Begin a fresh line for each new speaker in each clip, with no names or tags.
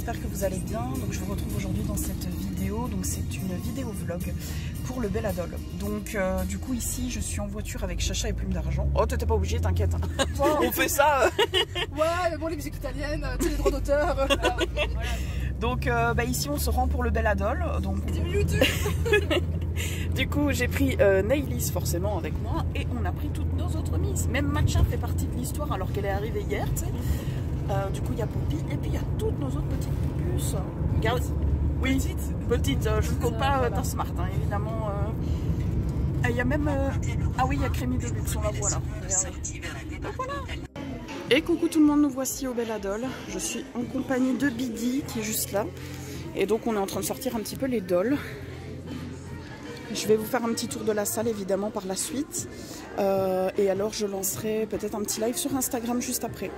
j'espère que vous allez bien. Donc je vous retrouve aujourd'hui dans cette vidéo. Donc c'est une vidéo vlog pour le Belladol. Donc du coup ici je suis en voiture avec Chacha et Plume d'Argent. Oh t'étais pas obligée, t'inquiète.
Oh.
On fait ça.
Ouais mais bon les musiques italiennes, tous les droits d'auteur.
Donc ici on se rend pour le Belladol. Donc du coup j'ai pris Nailis forcément avec moi et on a pris toutes nos autres miss. Même Matcha fait partie de l'histoire alors qu'elle est arrivée hier, tu sais. Du coup il y a Poppy et puis il y a toutes nos autres petites puces. Regarde. Oui, petite, je ne compte pas ta Smart, hein, évidemment. Il y a même... ah oui, il y a Crémy de luxe, on la voit là. Donc voilà. Et coucou tout le monde, nous voici au Belladol. Je suis en compagnie de Bidi qui est juste là. Et donc on est en train de sortir un petit peu les dolls. Je vais vous faire un petit tour de la salle évidemment par la suite. Et alors je lancerai peut-être un petit live sur Instagram juste après.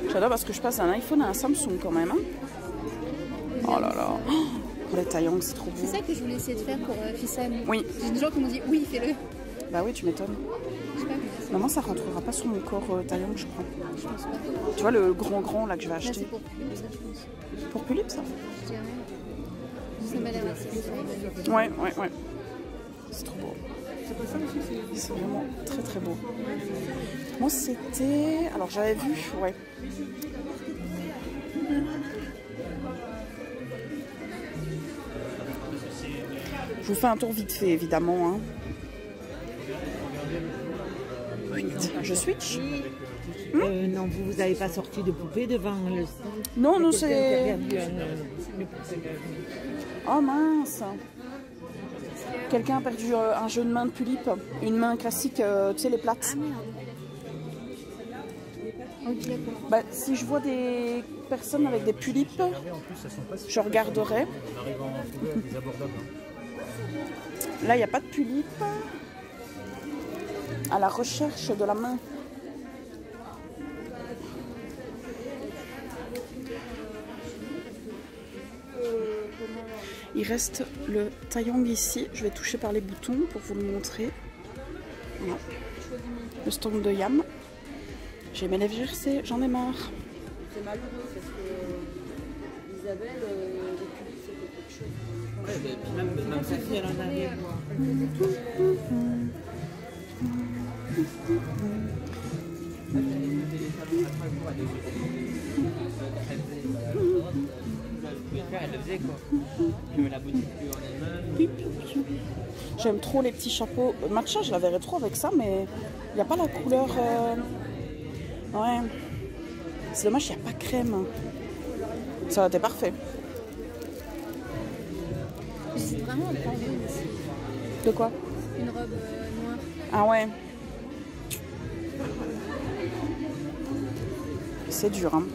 J'adore parce que je passe d'un iPhone à un Samsung quand même. Hein. Oh là là. Oh, les taillants, c'est trop beau.
C'est ça que je voulais essayer de faire pour Fissam.
Oui.
J'ai des gens qui m'ont dit oui, fais-le.
Bah oui, tu m'étonnes. Maman, ça rentrera pas sur mon corps taillant, je crois.
Je pense pas.
Tu vois le grand là que je vais acheter.
Là, c'est pour Pulip, ça, je pense.
Pour Pulip, ça?
Je dirais. Ça m'a l'air assez bien.
Ouais. C'est trop beau. C'est vraiment très très beau. Moi, c'était... Alors, j'avais vu, ouais. Je vous fais un tour vite fait, évidemment. Hein. Je switch.
Non, vous n'avez pas sorti de poupée devant le stand?
Non, c'est... Oh mince. Quelqu'un a perdu un jeu de main de Pulip. Une main classique, tu sais, les plates.
Ah merde. Ok,
bah, si je vois des personnes avec des Pulip, je regarderai. Là, il n'y a pas de Pulip. À la recherche de la main. Il reste le taillong ici. Je vais toucher par les boutons pour vous le montrer. Voilà. Le stand de Yam. J'ai mes lèvres gercées, j'en ai marre.
C'est malheureux parce que Isabelle, les publics c'était quelque chose.
Ouais, et puis même sa fille, elle en arrive. Elle le faisait quoi. La boutique plus en elle-même.
J'aime trop les petits chapeaux. Matcha, je la verrais trop avec ça, mais il n'y a pas la couleur. Ouais. C'est dommage, il n'y a pas crème. Ça aurait été parfait.
J'hésite vraiment à prendre une ici.
De quoi?
Une robe noire.
Ah ouais. C'est dur, hein.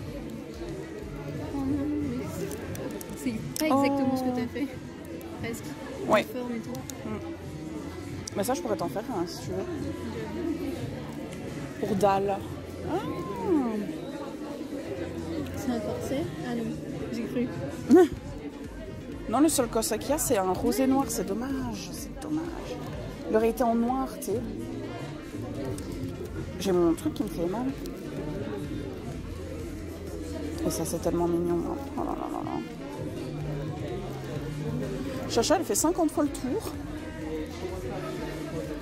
C'est pas exactement ce que tu as fait. Presque.
Ouais.
La forme et tout.
Mais ça, je pourrais t'en faire un, si tu veux. Pour dalle. Ah.
C'est un corset? Ah non, j'ai cru.
Non, le seul corset qu'il y a, c'est un rosé noir. C'est dommage. C'est dommage. Il aurait été en noir, tu sais. J'ai mon truc qui me fait mal. Et ça, c'est tellement mignon. Hein. Oh là là là là. Chacha, elle fait 50 fois le tour.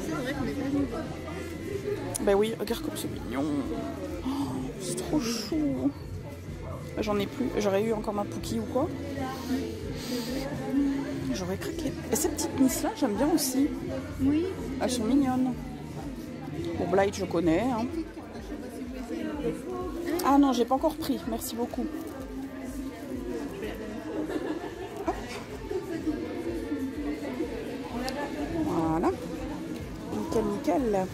C'est vrai qu'on n'est pas venu voir.
Ben oui, regarde comme c'est mignon. Oh, c'est trop chou. J'en ai plus. J'aurais eu encore ma Pookie ou quoi. J'aurais craqué. Et ces petites miss-là, j'aime bien aussi.
Oui.
Elles sont mignonnes. Pour Blight, je connais. Hein. Ah non, j'ai pas encore pris. Merci beaucoup. Hop. Voilà. Nickel, nickel.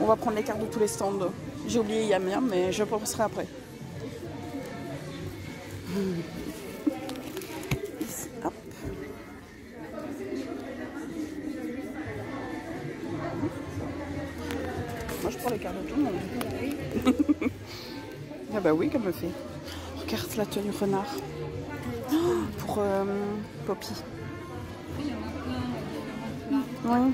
On va prendre les cartes de tous les stands. J'ai oublié Yam Yam, mais je penserai après. Ici, hop. Moi, je prends les cartes de tout le monde. Ah bah oui, comme me fait. Regarde la tenue renard. Oh, pour Poppy. Ouais.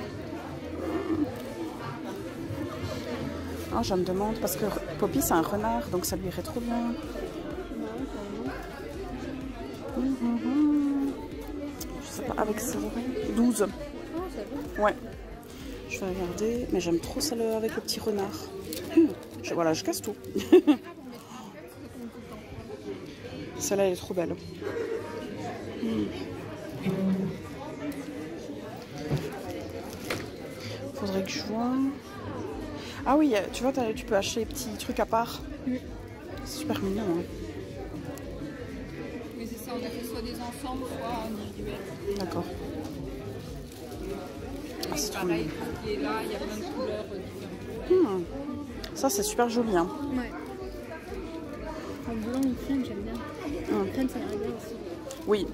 Ah, je me demande, parce que Poppy c'est un renard, donc ça lui irait trop bien. Je sais pas, avec ça. 12. Ouais. Je vais regarder, mais j'aime trop celle avec le petit renard. Voilà, je casse tout. Celle-là, elle est trop belle. Faudrait que je vois. Ah oui, tu vois, tu peux acheter les petits trucs à part. C'est super mignon. Hein.
Mais c'est ça, on a fait soit des ensembles, soit individuels.
D'accord. Ah, c'est trop
pareil,
mignon.
tout qui est là, il y a plein de couleurs différentes.
Ça, c'est super joli. Hein.
Ouais. En blanc ou crème, j'aime bien. Crème, ça irait bien aussi.
Oui.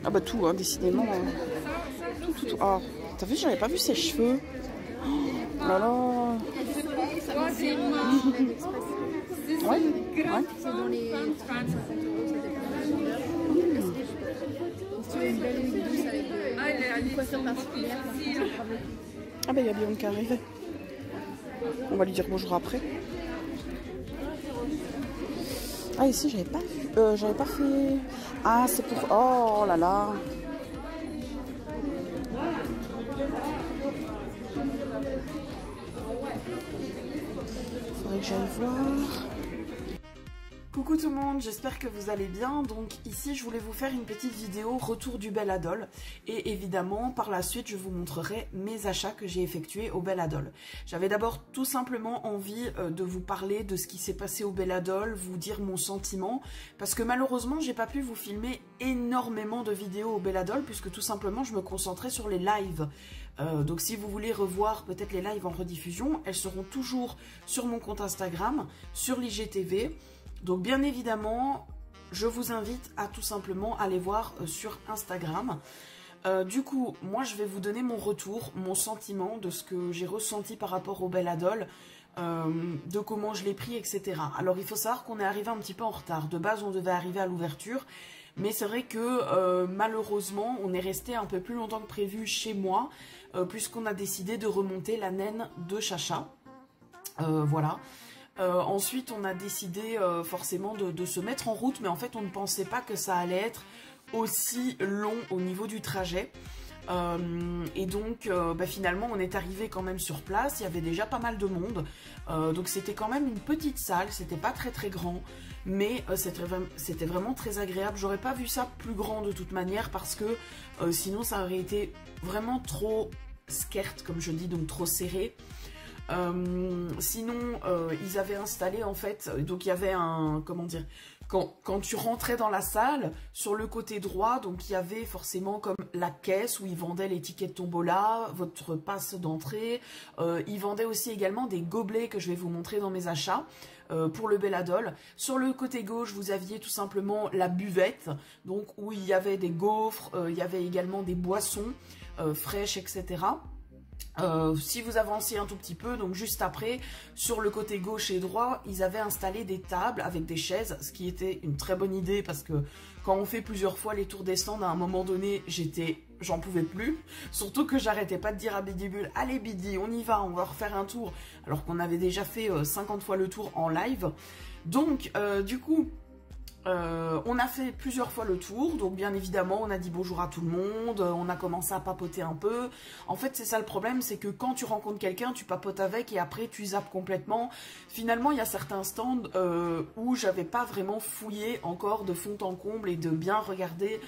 Ah bah tout, hein, décidément. Tout. Oh, t'as vu, j'avais pas vu ses cheveux. Oh là là.
C'est
Ouais.
c'est dans les 30-50 €, ça dépend de la grandeur. Si tu veux une belle huile douce avec une coiffure particulière, par contre, ça fera beaucoup.
Ah bah il y a Bianca qui est arrivée. On va lui dire bonjour après. Ah ici j'avais pas vu, j'avais pas fait. Ah c'est pour. Oh là là. Faudrait que j'aille voir. Coucou tout le monde, j'espère que vous allez bien. Donc ici je voulais vous faire une petite vidéo retour du Belle Adol. Et évidemment par la suite je vous montrerai mes achats que j'ai effectués au Belle Adol. J'avais d'abord tout simplement envie de vous parler de ce qui s'est passé au Belle Adol, vous dire mon sentiment. Parce que malheureusement j'ai pas pu vous filmer énormément de vidéos au Belle Adol puisque tout simplement je me concentrais sur les lives. Donc si vous voulez revoir peut-être les lives en rediffusion, elles seront toujours sur mon compte Instagram, sur l'IGTV. Donc bien évidemment, je vous invite à tout simplement aller voir sur Instagram. Du coup, moi je vais vous donner mon retour, mon sentiment de ce que j'ai ressenti par rapport au Belle Adol, de comment je l'ai pris, etc. Alors il faut savoir qu'on est arrivé un petit peu en retard. De base, on devait arriver à l'ouverture. Mais c'est vrai que malheureusement, on est resté un peu plus longtemps que prévu chez moi, puisqu'on a décidé de remonter la naine de Chacha. Voilà. Ensuite, on a décidé forcément de se mettre en route, mais en fait, on ne pensait pas que ça allait être aussi long au niveau du trajet. Et donc, finalement, on est arrivé quand même sur place. Il y avait déjà pas mal de monde. Donc, c'était quand même une petite salle. C'était pas très très grand. Mais c'était vraiment très agréable. J'aurais pas vu ça plus grand de toute manière parce que sinon, ça aurait été vraiment trop skirt, comme je dis, donc trop serré. Sinon, ils avaient installé en fait, donc il y avait un, comment dire, quand tu rentrais dans la salle, sur le côté droit, donc il y avait forcément comme la caisse où ils vendaient les tickets de tombola, votre passe d'entrée. Ils vendaient aussi également des gobelets que je vais vous montrer dans mes achats. Pour le Belle Adol. Sur le côté gauche, vous aviez tout simplement la buvette, donc où il y avait des gaufres, il y avait également des boissons fraîches, etc. Si vous avanciez un tout petit peu, donc juste après, sur le côté gauche et droit, ils avaient installé des tables avec des chaises, ce qui était une très bonne idée parce que quand on fait plusieurs fois les tours des stands, à un moment donné, j'en pouvais plus. Surtout que j'arrêtais pas de dire à Bidibule, allez Bidi, on y va, on va refaire un tour, alors qu'on avait déjà fait 50 fois le tour en live. Donc, du coup, on a fait plusieurs fois le tour, donc bien évidemment on a dit bonjour à tout le monde, on a commencé à papoter un peu. En fait c'est ça le problème, c'est que quand tu rencontres quelqu'un, tu papotes avec et après tu zappes complètement. Finalement il y a certains stands où j'avais pas vraiment fouillé encore de fond en comble et de bien regarder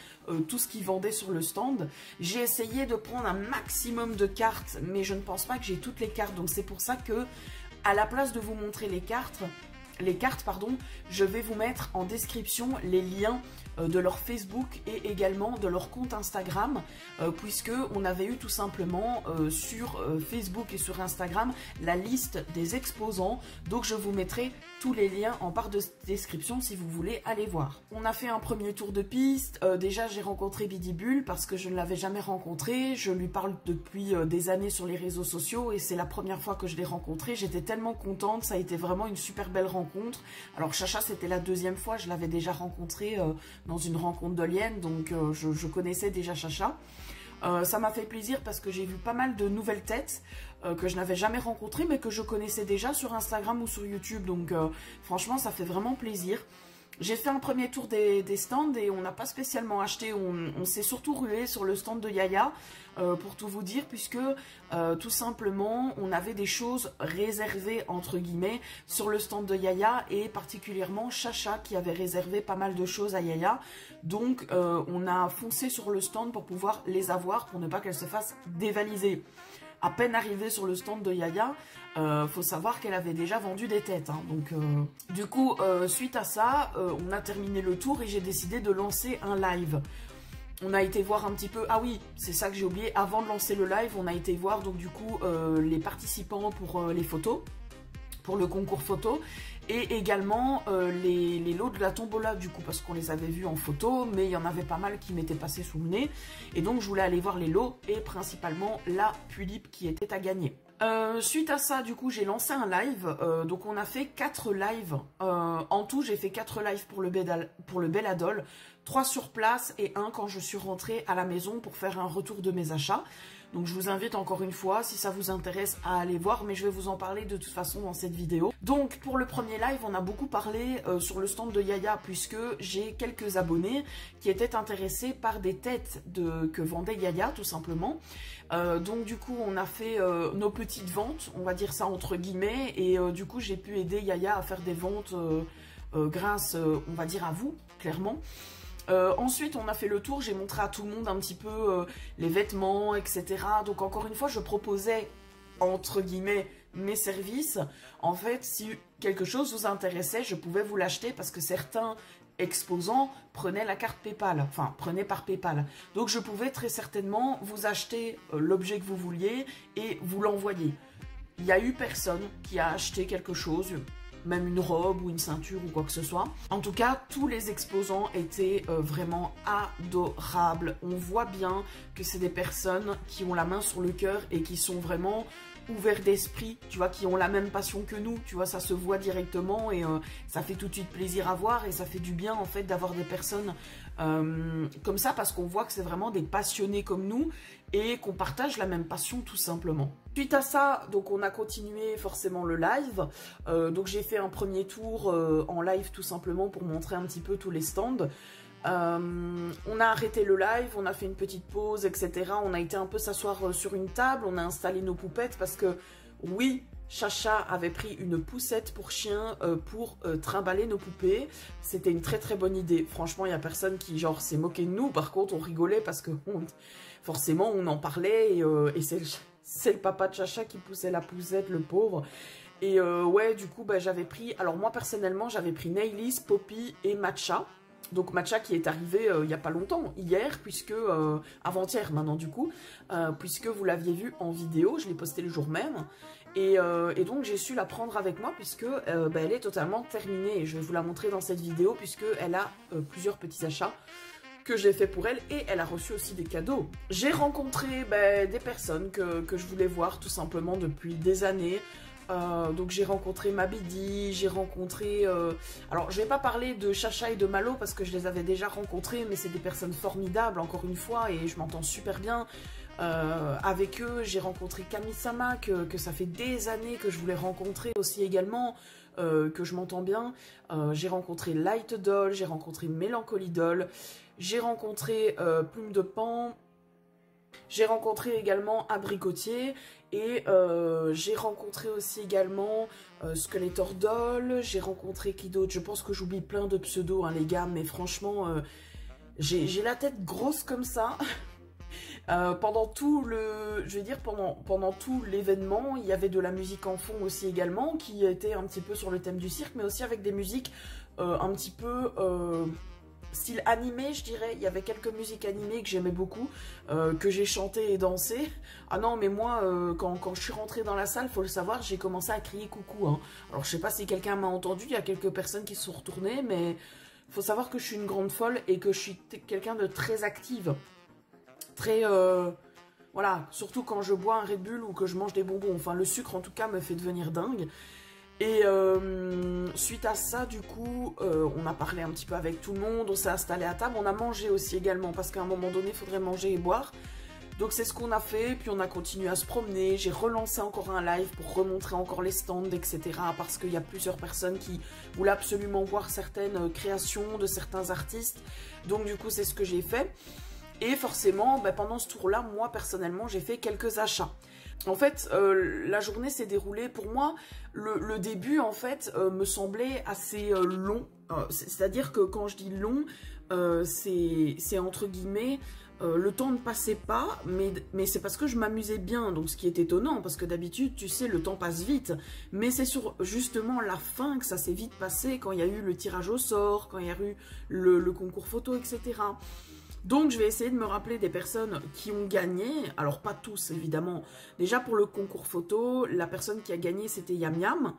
tout ce qu'ils vendaient sur le stand. J'ai essayé de prendre un maximum de cartes, mais je ne pense pas que j'ai toutes les cartes, donc c'est pour ça que à la place de vous montrer les cartes, je vais vous mettre en description les liens de leur Facebook et également de leur compte Instagram, puisque on avait eu tout simplement sur Facebook et sur Instagram la liste des exposants. Donc je vous mettrai tous les liens en barre de description si vous voulez aller voir. On a fait un premier tour de piste. Déjà j'ai rencontré Bidibule parce que je ne l'avais jamais rencontré. Je lui parle depuis des années sur les réseaux sociaux et c'est la première fois que je l'ai rencontré. J'étais tellement contente, ça a été vraiment une super belle rencontre. Alors Chacha c'était la deuxième fois, je l'avais déjà rencontré dans une rencontre de Lienne, donc je connaissais déjà Chacha. Ça m'a fait plaisir parce que j'ai vu pas mal de nouvelles têtes que je n'avais jamais rencontrées mais que je connaissais déjà sur Instagram ou sur YouTube. Donc franchement, ça fait vraiment plaisir. J'ai fait un premier tour des stands et on n'a pas spécialement acheté, on s'est surtout rué sur le stand de Yaya pour tout vous dire, puisque tout simplement on avait des choses réservées entre guillemets sur le stand de Yaya et particulièrement Chacha qui avait réservé pas mal de choses à Yaya. Donc on a foncé sur le stand pour pouvoir les avoir pour ne pas qu'elles se fassent dévaliser. À peine arrivée sur le stand de Yaya, faut savoir qu'elle avait déjà vendu des têtes. Hein. Donc, du coup, suite à ça, on a terminé le tour et j'ai décidé de lancer un live. On a été voir un petit peu... Ah oui, c'est ça que j'ai oublié. Avant de lancer le live, on a été voir donc du coup les participants pour les photos, pour le concours photo. Et également les lots de la tombola du coup, parce qu'on les avait vus en photo, mais il y en avait pas mal qui m'étaient passés sous le nez. Et donc je voulais aller voir les lots et principalement la tulipe qui était à gagner. Suite à ça, du coup, j'ai lancé un live. Donc on a fait 4 lives. En tout, j'ai fait 4 lives pour le Belladol, 3 sur place et 1 quand je suis rentrée à la maison pour faire un retour de mes achats. Donc je vous invite encore une fois, si ça vous intéresse, à aller voir, mais je vais vous en parler de toute façon dans cette vidéo. Donc pour le premier live, on a beaucoup parlé sur le stand de Yaya, puisque j'ai quelques abonnés qui étaient intéressés par des têtes que vendait Yaya, tout simplement. Donc du coup, on a fait nos petites ventes, on va dire ça entre guillemets, et du coup, j'ai pu aider Yaya à faire des ventes grâce, on va dire, à vous, clairement. Ensuite, on a fait le tour, j'ai montré à tout le monde un petit peu les vêtements, etc. Donc encore une fois, je proposais, entre guillemets, mes services. En fait, si quelque chose vous intéressait, je pouvais vous l'acheter parce que certains exposants prenaient la carte PayPal, enfin prenaient par PayPal. Donc je pouvais très certainement vous acheter l'objet que vous vouliez et vous l'envoyer. Il n'y a eu personne qui a acheté quelque chose, même une robe ou une ceinture ou quoi que ce soit. En tout cas, tous les exposants étaient vraiment adorables. On voit bien que c'est des personnes qui ont la main sur le cœur et qui sont vraiment ouverts d'esprit, tu vois, qui ont la même passion que nous, tu vois, ça se voit directement et ça fait tout de suite plaisir à voir et ça fait du bien en fait d'avoir des personnes comme ça parce qu'on voit que c'est vraiment des passionnés comme nous et qu'on partage la même passion tout simplement. Suite à ça, donc on a continué forcément le live, donc j'ai fait un premier tour en live tout simplement pour montrer un petit peu tous les stands. On a arrêté le live, on a fait une petite pause, etc. On a été un peu s'asseoir sur une table, on a installé nos poupettes parce que oui, Chacha avait pris une poussette pour chien pour trimballer nos poupées. C'était une très très bonne idée. Franchement, il n'y a personne qui genre s'est moqué de nous. Par contre, on rigolait parce que forcément on en parlait et c'est le papa de Chacha qui poussait la poussette, le pauvre. Et ouais, du coup, bah, j'avais pris... Alors moi, personnellement, j'avais pris Nailis, Poppy et Matcha. Donc Matcha qui est arrivé il n'y a pas longtemps, hier, puisque... avant-hier maintenant, du coup, puisque vous l'aviez vu en vidéo, je l'ai posté le jour même. Et donc, j'ai su la prendre avec moi, puisque bah, elle est totalement terminée. Et je vais vous la montrer dans cette vidéo, puisqu'elle a plusieurs petits achats que j'ai fait pour elle et elle a reçu aussi des cadeaux. J'ai rencontré des personnes que je voulais voir tout simplement depuis des années. Donc j'ai rencontré Mabidi, j'ai rencontré... alors je vais pas parler de Chacha et de Malo parce que je les avais déjà rencontrés, mais c'est des personnes formidables encore une fois et je m'entends super bien avec eux. J'ai rencontré Kami-sama que ça fait des années que je voulais rencontrer aussi également, que je m'entends bien. J'ai rencontré Light Doll, j'ai rencontré Mélancolie Doll, j'ai rencontré Plume de Pan, j'ai rencontré également Abricotier et j'ai rencontré aussi également Skeletor Doll, j'ai rencontré qui d'autre? Je pense que j'oublie plein de pseudos hein, les gars, mais franchement j'ai la tête grosse comme ça. Pendant tout le, je vais dire pendant tout l'événement, il y avait de la musique en fond aussi également qui était un petit peu sur le thème du cirque, mais aussi avec des musiques un petit peu style animé, je dirais. Il y avait quelques musiques animées que j'aimais beaucoup, que j'ai chanté et dansé. Ah non, mais moi, quand je suis rentrée dans la salle, faut le savoir, j'ai commencé à crier coucou. Hein. Alors, je sais pas si quelqu'un m'a entendu, il y a quelques personnes qui se sont retournées, mais faut savoir que je suis une grande folle et que je suis quelqu'un de très active. Très... voilà, surtout quand je bois un Red Bull ou que je mange des bonbons. Enfin, le sucre, en tout cas, me fait devenir dingue. Et suite à ça, du coup, on a parlé un petit peu avec tout le monde, on s'est installé à table, on a mangé aussi également, parce qu'à un moment donné, il faudrait manger et boire. Donc c'est ce qu'on a fait, puis on a continué à se promener, j'ai relancé encore un live pour remontrer encore les stands, etc. Parce qu'il y a plusieurs personnes qui voulaient absolument voir certaines créations de certains artistes. Donc du coup c'est ce que j'ai fait. Et forcément, pendant ce tour-là, moi personnellement, j'ai fait quelques achats. En fait, la journée s'est déroulée, pour moi, le début en fait me semblait assez long. C'est-à-dire que quand je dis long, c'est entre guillemets, le temps ne passait pas, mais c'est parce que je m'amusais bien, donc ce qui est étonnant, parce que d'habitude, tu sais, le temps passe vite, mais c'est sur justement la fin que ça s'est vite passé, quand il y a eu le tirage au sort, quand il y a eu le concours photo, etc. Donc je vais essayer de me rappeler des personnes qui ont gagné, alors pas tous évidemment. Déjà pour le concours photo, la personne qui a gagné c'était Yam Yam,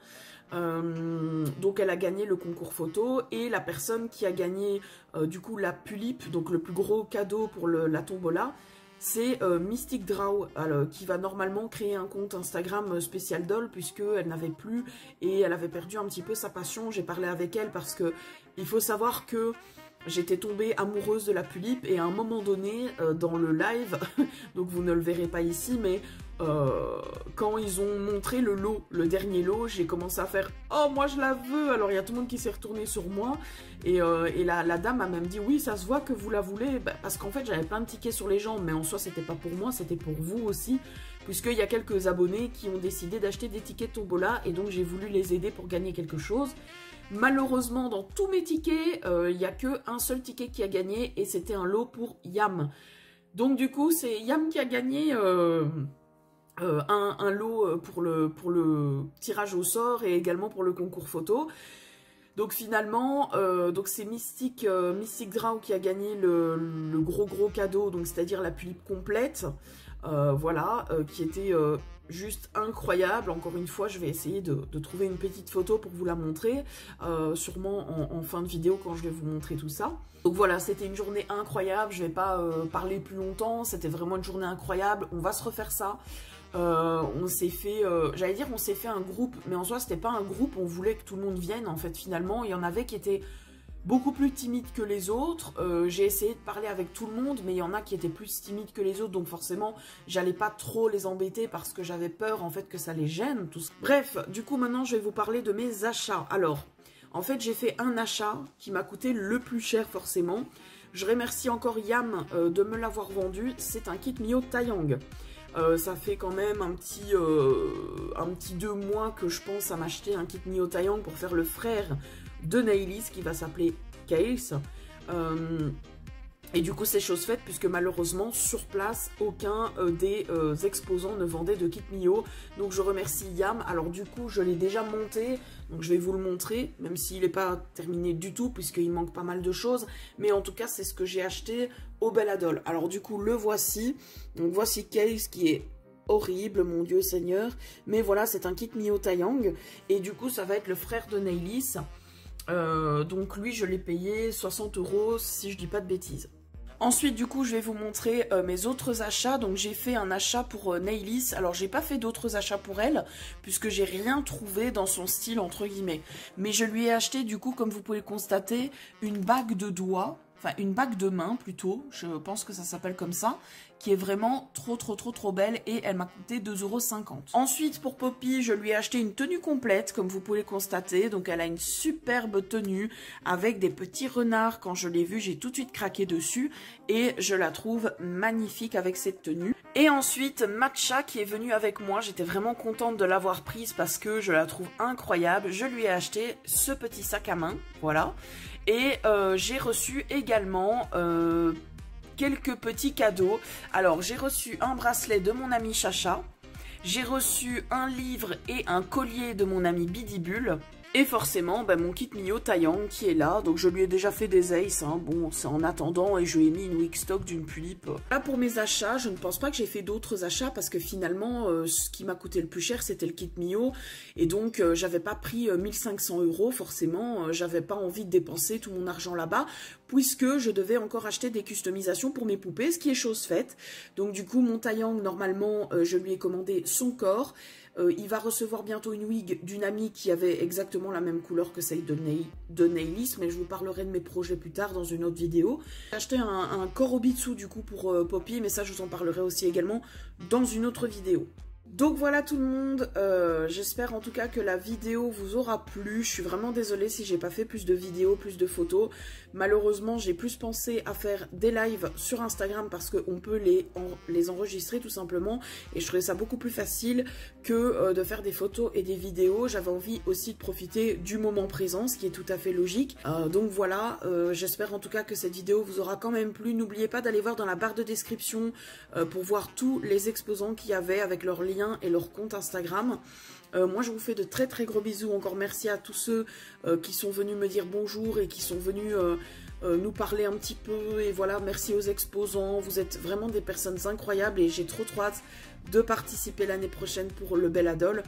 donc elle a gagné le concours photo, et la personne qui a gagné du coup la Pulipe, donc le plus gros cadeau pour la tombola, c'est Mystic Draw, qui va normalement créer un compte Instagram spécial doll, puisqu'elle n'avait plus et elle avait perdu un petit peu sa passion. J'ai parlé avec elle parce que il faut savoir que j'étais tombée amoureuse de la Pulipe, et à un moment donné, dans le live, donc vous ne le verrez pas ici, mais quand ils ont montré le lot, le dernier lot, j'ai commencé à faire « Oh, moi je la veux !» Alors il y a tout le monde qui s'est retourné sur moi, et la dame a même dit « Oui, ça se voit que vous la voulez !» Parce qu'en fait, j'avais plein de tickets sur les jambes, mais en soi, c'était pas pour moi, c'était pour vous aussi, puisqu'il y a quelques abonnés qui ont décidé d'acheter des tickets tombola, et donc j'ai voulu les aider pour gagner quelque chose. Malheureusement, dans tous mes tickets, il n'y a qu'un seul ticket qui a gagné, et c'était un lot pour Yam. Donc du coup, c'est Yam qui a gagné un lot pour le tirage au sort, et également pour le concours photo. Donc finalement, c'est Mystic Draw qui a gagné le gros cadeau, donc c'est-à-dire la Pulipe complète. Voilà, qui était juste incroyable. Encore une fois, je vais essayer de trouver une petite photo pour vous la montrer, sûrement en fin de vidéo quand je vais vous montrer tout ça. Donc voilà, c'était une journée incroyable, je vais pas parler plus longtemps, c'était vraiment une journée incroyable, on va se refaire ça. On s'est fait, j'allais dire on s'est fait un groupe, mais en soi c'était pas un groupe, on voulait que tout le monde vienne en fait finalement. Il y en avait qui étaient beaucoup plus timides que les autres, j'ai essayé de parler avec tout le monde, mais il y en a qui étaient plus timides que les autres, donc forcément j'allais pas trop les embêter parce que j'avais peur en fait que ça les gêne. Bref, du coup maintenant je vais vous parler de mes achats. Alors, en fait j'ai fait un achat qui m'a coûté le plus cher forcément. Je remercie encore Yam de me l'avoir vendu, c'est un kit Mio Taeyang. Ça fait quand même un petit 2 mois que je pense à m'acheter un kit Mio Taeyang pour faire le frère de Nailis qui va s'appeler Case. Et du coup c'est chose faite, puisque malheureusement sur place aucun des exposants ne vendait de kit Mio. Donc je remercie Yam. Alors du coup je l'ai déjà monté, donc je vais vous le montrer, même s'il n'est pas terminé du tout puisqu'il manque pas mal de choses. Mais en tout cas c'est ce que j'ai acheté au Bella Doll. Alors du coup le voici. Donc voici Case qui est horrible, mon Dieu Seigneur. Mais voilà, c'est un kit Mio Taeyang. Et du coup ça va être le frère de Nailis. Donc lui je l'ai payé 60 € si je dis pas de bêtises. Ensuite du coup je vais vous montrer mes autres achats. Donc j'ai fait un achat pour Nailis. Alors j'ai pas fait d'autres achats pour elle puisque j'ai rien trouvé dans son style entre guillemets. Mais je lui ai acheté du coup, comme vous pouvez le constater, une bague de doigts. Enfin une bague de main plutôt, je pense que ça s'appelle comme ça, qui est vraiment trop belle, et elle m'a coûté 2,50 €. Ensuite pour Poppy, je lui ai acheté une tenue complète comme vous pouvez le constater. Donc elle a une superbe tenue avec des petits renards. Quand je l'ai vue, j'ai tout de suite craqué dessus et je la trouve magnifique avec cette tenue. Et ensuite Matcha qui est venue avec moi, j'étais vraiment contente de l'avoir prise parce que je la trouve incroyable. Je lui ai acheté ce petit sac à main, voilà. Et j'ai reçu également quelques petits cadeaux. Alors j'ai reçu un bracelet de mon ami Chacha. J'ai reçu un livre et un collier de mon ami Bidibule. Et forcément, mon kit Mio Taeyang qui est là. Donc je lui ai déjà fait des aces, hein. Bon, c'est en attendant, et je lui ai mis une week stock d'une Pulipe. Là pour mes achats, je ne pense pas que j'ai fait d'autres achats parce que finalement, ce qui m'a coûté le plus cher, c'était le kit Mio. Et donc, j'avais pas pris 1500 € forcément. J'avais pas envie de dépenser tout mon argent là-bas puisque je devais encore acheter des customisations pour mes poupées, ce qui est chose faite. Donc du coup, mon Taeyang, normalement, je lui ai commandé son corps. Il va recevoir bientôt une wig d'une amie qui avait exactement la même couleur que celle de Nailis, mais je vous parlerai de mes projets plus tard dans une autre vidéo. J'ai acheté un Korobitsu du coup pour Poppy, mais ça je vous en parlerai aussi également dans une autre vidéo. Donc voilà tout le monde, j'espère en tout cas que la vidéo vous aura plu. Je suis vraiment désolée si j'ai pas fait plus de vidéos, plus de photos. Malheureusement, j'ai plus pensé à faire des lives sur Instagram parce qu'on peut les enregistrer tout simplement. Et je trouvais ça beaucoup plus facile que de faire des photos et des vidéos. J'avais envie aussi de profiter du moment présent, ce qui est tout à fait logique. Donc voilà, j'espère en tout cas que cette vidéo vous aura quand même plu. N'oubliez pas d'aller voir dans la barre de description pour voir tous les exposants qu'il y avait avec leurs liens et leur compte Instagram. Moi je vous fais de très très gros bisous, encore merci à tous ceux qui sont venus me dire bonjour et qui sont venus nous parler un petit peu, et voilà, merci aux exposants, vous êtes vraiment des personnes incroyables et j'ai trop hâte de participer l'année prochaine pour le Belle Adol.